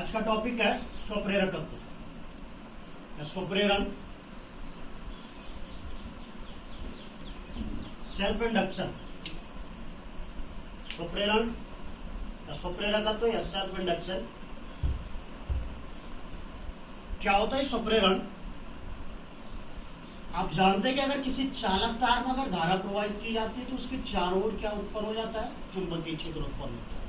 आज का टॉपिक है स्वप्रेरकत्व या स्वप्रेरण, सेल्फ इंडक्शन। स्वप्रेरण या स्वप्रेरकत्व या सेल्फ इंडक्शन क्या होता है? स्वप्रेरण, आप जानते हैं कि अगर किसी चालक तार में अगर धारा प्रवाहित की जाती है तो उसके चारों ओर क्या उत्पन्न हो जाता है? चुंबकीय क्षेत्र उत्पन्न होता है।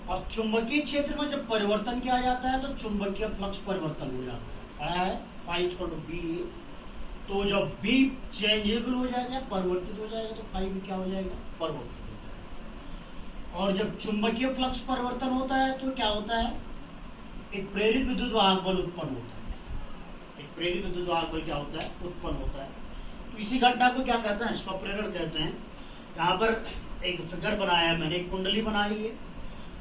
और चुंबकीय क्षेत्र में जब परिवर्तन किया जाता है तो चुंबकीय फ्लक्स परिवर्तन हो जाता है। फाई इक्वल टू बी, तो जब बी चेंजेबल हो जाएगा, परिवर्तित हो जाएगा, तो फाई भी क्या हो जाएगा? परिवर्तित हो जाएगा। और जब चुंबकीय फ्लक्स परिवर्तन होता है तो क्या होता है? एक प्रेरित विद्युत वाहक बल उत्पन्न होता है। एक प्रेरित विद्युत वाहक बल क्या होता है? उत्पन्न होता है। तो इसी घटना को क्या कहते हैं? स्वप्रेरण कहते हैं। यहाँ पर एक फिगर बनाया है मैंने, एक कुंडली बनाई है,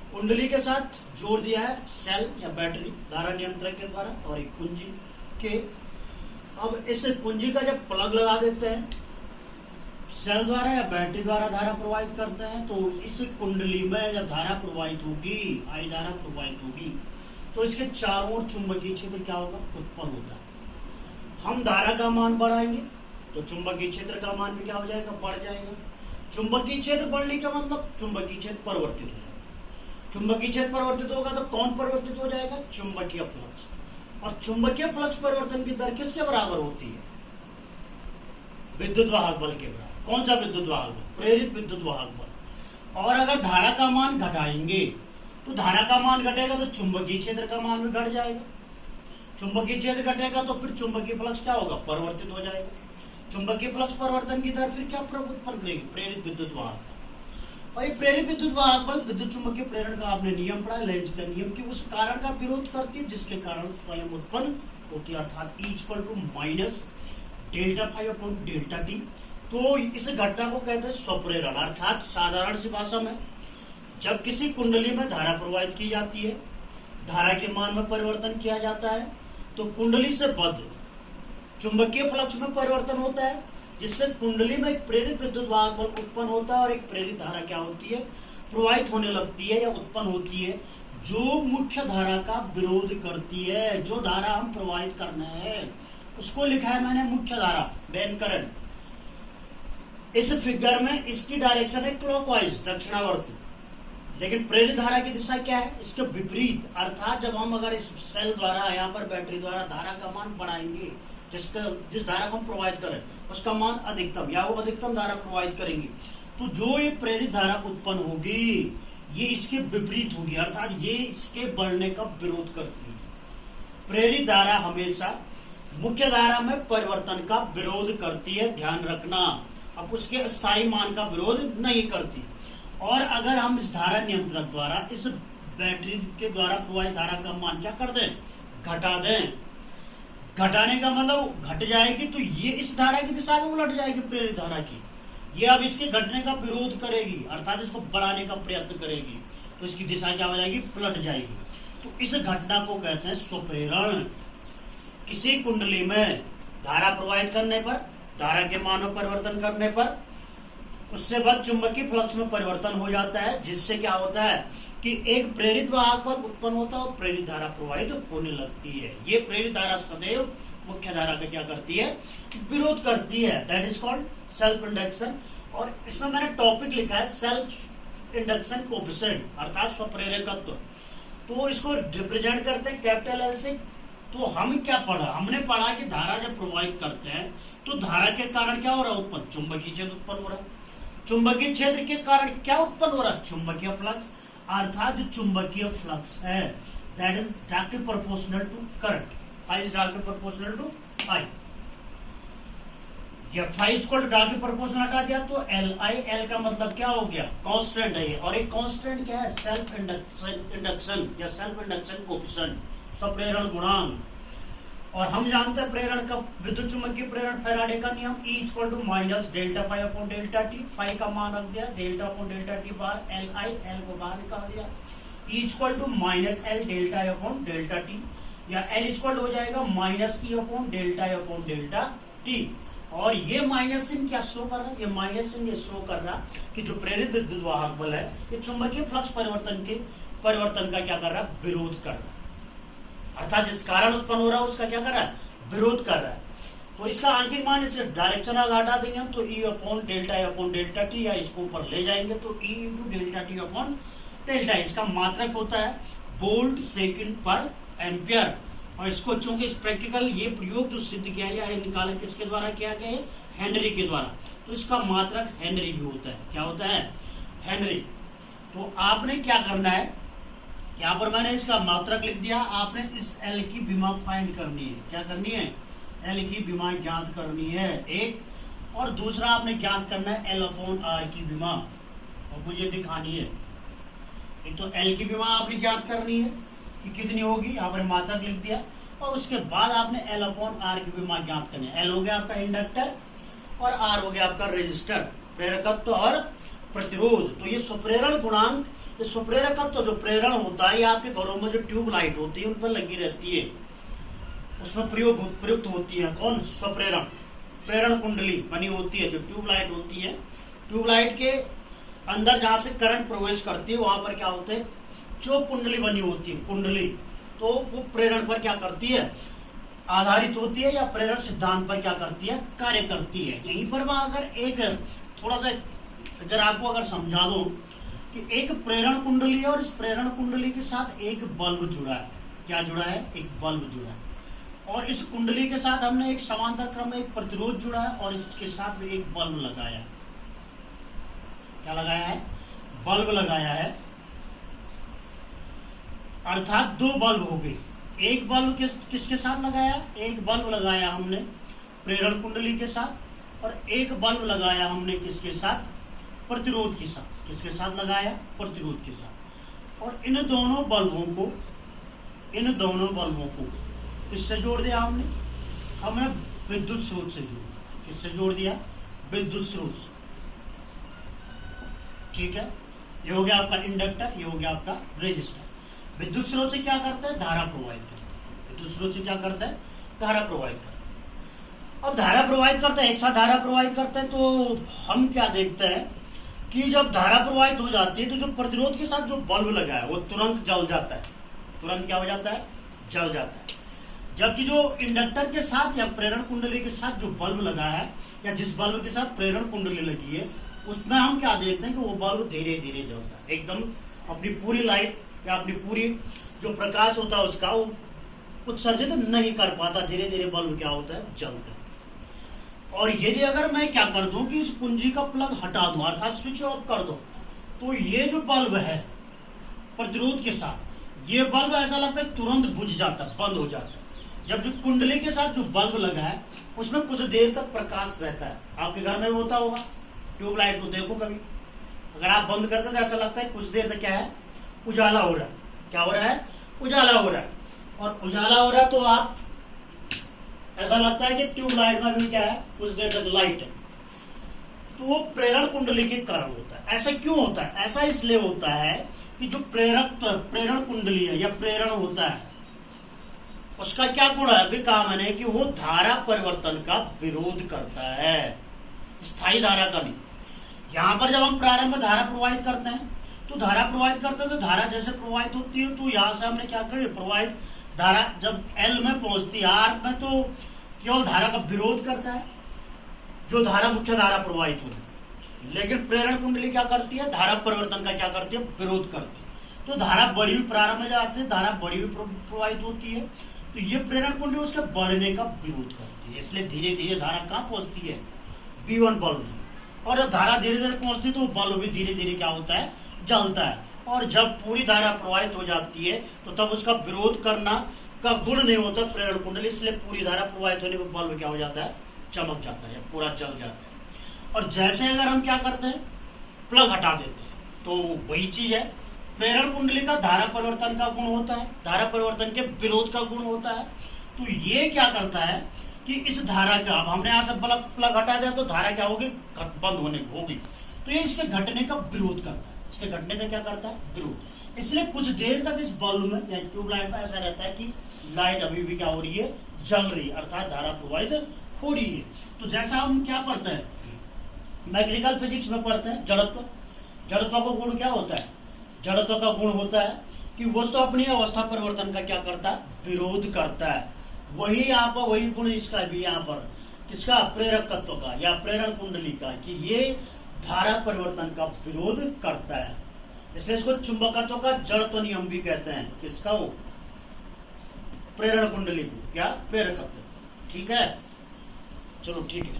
कुंडली के साथ जोड़ दिया है सेल या बैटरी धारा नियंत्रक के द्वारा और एक कुंजी के। अब इस कुंजी का जब प्लग लगा देते हैं, सेल द्वारा या बैटरी द्वारा धारा प्रवाहित करते हैं, तो इस कुंडली में जब धारा प्रवाहित होगी, आई धारा प्रवाहित होगी, तो इसके चारों ओर चुंबकीय क्षेत्र क्या होगा? उत्पन्न होता है। हम धारा का मान बढ़ाएंगे तो चुंबकीय क्षेत्र का मान भी क्या हो जाएगा? बढ़ जाएगा। चुंबकीय क्षेत्र बढ़ने का मतलब चुंबकीय क्षेत्र परिवर्तित हो जाएगा। चुंबकीय क्षेत्र परिवर्तित होगा तो कौन परिवर्तित हो जाएगा? चुंबकीय फ्लक्स। और चुंबकीय फ्लक्स परिवर्तन की दर किसके बराबर होती है? विद्युत वाहक बल के बराबर। कौन सा विद्युत वाहक बल? प्रेरित विद्युत वाहक बल। और अगर धारा का मान घटाएंगे तो धारा का मान घटेगा तो चुंबकीय क्षेत्र का मान भी घट जाएगा। चुंबकीय क्षेत्र घटेगा तो फिर चुंबकीय फ्लक्स क्या होगा? परिवर्तित हो जाएगा। चुंबकीय फ्लक्स परिवर्तन की दर फिर क्या उत्पन्न करेगी? प्रेरित विद्युत वाहक। और ये प्रेरित विद्युत वाहक बल विद्युत चुंबकीय प्रेरण का आपने नियम पढ़ा, लेंज का नियम, कि उस कारण का विरोध करती है जिसके कारण स्वयं उत्पन्न होती है, अर्थात E equal to minus delta phi upon delta T. तो इस घटना को कहते हैं स्वप्रेरण। अर्थात साधारण सी भाषा में जब किसी कुंडली में धारा प्रवाहित की जाती है, धारा के मान में परिवर्तन किया जाता है, तो कुंडली से बद्ध चुंबकीय फ्लक्स में परिवर्तन होता है, जिससे कुंडली में एक प्रेरित विद्युत वाहक बल उत्पन्न होता है और एक प्रेरित धारा क्या होती है? प्रवाहित होने लगती है या उत्पन्न होती है, जो मुख्य धारा का विरोध करती है। जो धारा हम प्रवाहित करना है उसको लिखा है मैंने मुख्य धारा, मेन करंट। इस फिगर में इसकी डायरेक्शन है क्लॉकवाइज, दक्षिणावर्ती, लेकिन प्रेरित धारा की दिशा क्या है? इसके विपरीत। अर्थात जब हम अगर इस सेल द्वारा, यहाँ पर बैटरी द्वारा धारा का मान बढ़ाएंगे, जिस धारा को हम प्रवाहित करें उसका मान अधिकतम, या वो अधिकतम धारा प्रवाहित करेंगे, तो जो ये प्रेरित धारा उत्पन्न होगी ये इसके विपरीत होगी, अर्थात ये इसके बढ़ने का विरोध करती है। प्रेरित धारा हमेशा मुख्य धारा में परिवर्तन का विरोध करती है, ध्यान रखना। अब उसके स्थायी मान का विरोध नहीं करती। और अगर हम इस धारा नियंत्रक द्वारा इस बैटरी के द्वारा प्रवाहित धारा का मान क्या कर दें? घटा दें। घटाने का मतलब घट जाएगी तो ये इस धारा की दिशा में उलट जाएगी, प्रेरित धारा की। ये अब इसके घटने का विरोध करेगी, अर्थात इसको बढ़ाने का प्रयत्न करेगी, तो इसकी दिशा क्या हो जाएगी? पलट जाएगी। तो इस घटना को कहते हैं स्वप्रेरण। किसी कुंडली में धारा प्रवाहित करने पर, धारा के मान में परिवर्तन करने पर, उससे बाद चुंबकीय फ्लक्स में परिवर्तन हो जाता है, जिससे क्या होता है कि एक प्रेरित वाहक बल उत्पन्न होता है और प्रेरित धारा प्रवाहित होने लगती है। ये प्रेरित धारा सदैव मुख्य धारा का क्या करती है? विरोध करती है। That is called self induction. और इसमें मैंने टॉपिक लिखा है सेल्फ इंडक्शन कोएफिशिएंट, अर्थात स्वप्रेरकत्व। तो इसको रिप्रेजेंट करते हैं कैपिटल एल से। तो हम क्या पढ़ा? हमने पढ़ा कि धारा जब प्रवाहित करते हैं तो धारा के कारण क्या हो रहा है? उत्पन्न चुंबकीय क्षेत्र उत्पन्न हो रहा है। चुंबकीय क्षेत्र के कारण क्या उत्पन्न हो रहा है? चुंबकीय फ्लक्स। अर्थात जो चुंबकीय फ्लक्स है that is directly proportional to current. Phi is directly proportional to I. या phi equal to directly proportional हटा दिया तो एल आई। एल का मतलब क्या हो गया? कांस्टेंट है ये। और एक कांस्टेंट क्या है? सेल्फ इंडक्शन या सेल्फ इंडक्शन कोएफिशिएंट, स्वप्रेरण गुणांक। और हम जानते हैं प्रेरण का, विद्युत चुंबकीय प्रेरण, फैराडे का नियम, E equal to minus delta phi upon delta T. Phi का मान रख दिया डेल्टा अपॉन डेल्टा टी बार, एल आई, एल को बाहर निकाल दिया। E equal to minus L delta upon delta T, या एल इक्वल हो जाएगा minus E upon delta T. और ये माइनस चिन्ह क्या शो कर रहा है? ये माइनस चिन्ह ये शो कर रहा कि जो प्रेरित विद्युत वाहक बल है ये चुंबकीय फ्लक्स परिवर्तन के परिवर्तन का क्या कर रहा है, विरोध कर रहा है। अर्थात जिस कारण उत्पन्न हो रहा है उसका क्या कर रहा है, विरोध कर रहा है। तो इसका आंकिक मान इसे डायरेक्शन अगर हटा देंगे हम तो ई अपॉन डेल्टा टी, या इसको ऊपर ले जाएंगे तो E into delta T upon delta. इसका मात्रक होता है वोल्ट सेकंड पर एम्पियर। और इसको चूंकि इस प्रैक्टिकल ये प्रयोग जो सिद्ध किया गया है निकाला किसके द्वारा किया गया है, हेनरी के द्वारा, तो इसका मात्रक हेनरी भी होता है। क्या होता है, हेनरी। तो आपने क्या करना है, यहाँ पर मैंने इसका मात्रक लिख दिया, आपने इस एल की विमा फाइंड करनी है। क्या करनी है, एल की विमा ज्ञात करनी है एक, और दूसरा आपने ज्ञात करना है एल अपॉन आर की विमा, और मुझे दिखानी है। एक तो एल की विमा आपने ज्ञात करनी है कि कितनी होगी, यहाँ पर मात्रक लिख दिया, और उसके बाद आपने एल अपॉन आर की विमा ज्ञात करनी है। एल हो गया आपका इंडक्टर और आर हो गया आपका रेजिस्टर, प्रेरकत्व और प्रतिरोध। तो ये सुप्रेरण गुणांक, ये सुप्रेरकत्व जो प्रेरण होता है, ये आपके घरों में जो ट्यूब लाइट होती है उन पर लगी रहती है, उसमें प्रयुक्त होती है। कौन, स्वप्रेरण, प्रेरण कुंडली बनी होती है जो ट्यूब लाइट होती है। ट्यूब लाइट के अंदर जहां से करंट प्रवेश करती है वहां पर क्या होते है, जो कुंडली बनी होती है, कुंडली, तो वो प्रेरण पर क्या करती है, आधारित होती है, या प्रेरण सिद्धांत पर क्या करती है, कार्य करती है। यहीं पर मैं अगर एक थोड़ा सा अगर आपको अगर समझा दूं कि एक प्रेरण कुंडली है और इस प्रेरण कुंडली के साथ एक बल्ब जुड़ा है। क्या जुड़ा है, एक बल्ब जुड़ा है, और इस कुंडली के साथ हमने एक समांतर क्रम में एक प्रतिरोध जुड़ा है, और इसके साथ में एक बल्ब लगाया है। क्या लगाया है, बल्ब लगाया है, अर्थात दो बल्ब हो गए। एक बल्ब किसके साथ लगाया, एक बल्ब लगाया हमने प्रेरण कुंडली के साथ, और एक बल्ब लगाया हमने किसके साथ, प्रतिरोध के साथ। किसके साथ लगाया, प्रतिरोध के साथ। और इन दोनों बल्बों को किससे जोड़ दिया हमने विद्युत स्रोत से जोड़ दिया। किससे जोड़ दिया, विद्युत स्रोत से। ठीक है, ये हो गया आपका इंडक्टर, ये हो गया आपका रेजिस्टर। विद्युत स्रोत से क्या करता है, धारा प्रवाहित करता है। विद्युत स्रोत से क्या करता है, धारा प्रवाहित करता है। अब धारा प्रवाहित करता है, एक साथ धारा प्रवाहित करता है, तो हम क्या देखते हैं कि जब धारा प्रवाहित हो जाती है तो जो प्रतिरोध के साथ जो बल्ब लगा है वो तुरंत जल जाता है। तुरंत क्या हो जाता है, जल जाता है। जबकि जो इंडक्टर के साथ या प्रेरण कुंडली के साथ जो बल्ब लगा है, या जिस बल्ब के साथ प्रेरण कुंडली लगी है, उसमें हम क्या देखते हैं कि वो बल्ब धीरे धीरे जलता है, एकदम अपनी पूरी लाइट या अपनी पूरी जो प्रकाश होता है उसका वो उत्सर्जित नहीं कर पाता, धीरे धीरे बल्ब क्या होता है, जलता है। और यदि अगर मैं क्या कर दूं कि इस कुंजी का प्लग हटा दूं, अर्थात स्विच ऑफ कर दूं, तो ये जो बल्ब है प्रतिरोध के साथ, ये बल्ब ऐसा लगता है तुरंत बुझ जाता है, बंद हो जाता है। जबकि कुंडली के साथ जो बल्ब लगा है उसमें कुछ देर तक प्रकाश रहता है। आपके घर में होता होगा, ट्यूबलाइट को देखो कभी, अगर आप बंद करते तो ऐसा लगता है कुछ देर तक क्या है, उजाला हो रहा है। क्या हो रहा है, उजाला हो रहा है। और उजाला हो रहा है तो आप ऐसा लगता है कि ट्यूबलाइट में भी क्या है, कुछ देर तक लाइट है। तो वो प्रेरण कुंडली के कारण होता है। ऐसा क्यों होता है, ऐसा इसलिए होता है कि जो प्रेरण कुंडली है या प्रेरण होता है उसका क्या गुण है, अभी कहा मैंने कि वो धारा परिवर्तन का विरोध करता है, स्थायी धारा का नहीं। यहां पर जब हम प्रारंभ में धारा प्रवाहित करते हैं तो धारा प्रवाहित करते हैं तो धारा जैसे प्रवाहित होती है, तो यहां से हमने क्या करें, प्रवाहित धारा जब एल में पहुंचती है, आर में तो केवल धारा का विरोध करता है, जो धारा मुख्य धारा प्रवाहित होती है। लेकिन प्रेरण कुंडली क्या करती है, धारा परिवर्तन का क्या करती है, विरोध करती है। तो धारा बढ़ी हुई प्रारंभ में जाती है, धारा बढ़ी हुई प्रवाहित होती है, तो ये प्रेरण कुंडली उसके बढ़ने का विरोध करती है। इसलिए धीरे धीरे धारा कहां पहुंचती है, V1 बल्ब में। और जब धारा धीरे धीरे पहुंचती है तो बल्ब भी धीरे धीरे क्या होता है, जलता है। और जब पूरी धारा प्रवाहित हो जाती है तो तब उसका विरोध करना का गुण नहीं होता प्रेरण कुंडली, इसलिए पूरी धारा प्रवाहित होने पर बल्ब क्या हो जाता है, चमक जाता है, पूरा जल जाता है। और जैसे अगर हम क्या करते हैं, प्लग हटा देते हैं, तो वही चीज है, प्रेरण कुंडली का धारा परिवर्तन का गुण होता है, धारा परिवर्तन के विरोध का गुण होता है। तो ये क्या करता है कि इस धारा का, अब हमने यहां से प्लग हटा दिया तो धारा क्या होगी, बंद होने होगी, तो ये इसके घटने का विरोध करता है, इसके घटने का क्या करता है, विरोध। इसलिए कुछ देर तक इस बल्ब में या ट्यूबलाइट में ऐसा रहता है कि लाइट अभी भी क्या हो रही है, जल रही है, अर्थात धारा प्रवाहित हो रही है। तो जैसा हम क्या पढ़ते हैं, मैकेनिकल फिजिक्स में पढ़ते हैं, जड़त्व। जड़त्व का गुण क्या होता है, जड़त्व का गुण होता है कि वस्तु अपनी अवस्था परिवर्तन का क्या करता है, विरोध करता है। वही यहाँ पर वही गुण इसका भी यहाँ पर किसका, प्रेरकत्व का या प्रेरण कुंडली का, कि ये धारा परिवर्तन का विरोध करता है। इसलिए इसको चुंबकत्व का जड़त्व नियम भी कहते हैं। किसका, वो प्रेरण कुंडली को, क्या प्रेरकत्व। ठीक है, चलो ठीक है।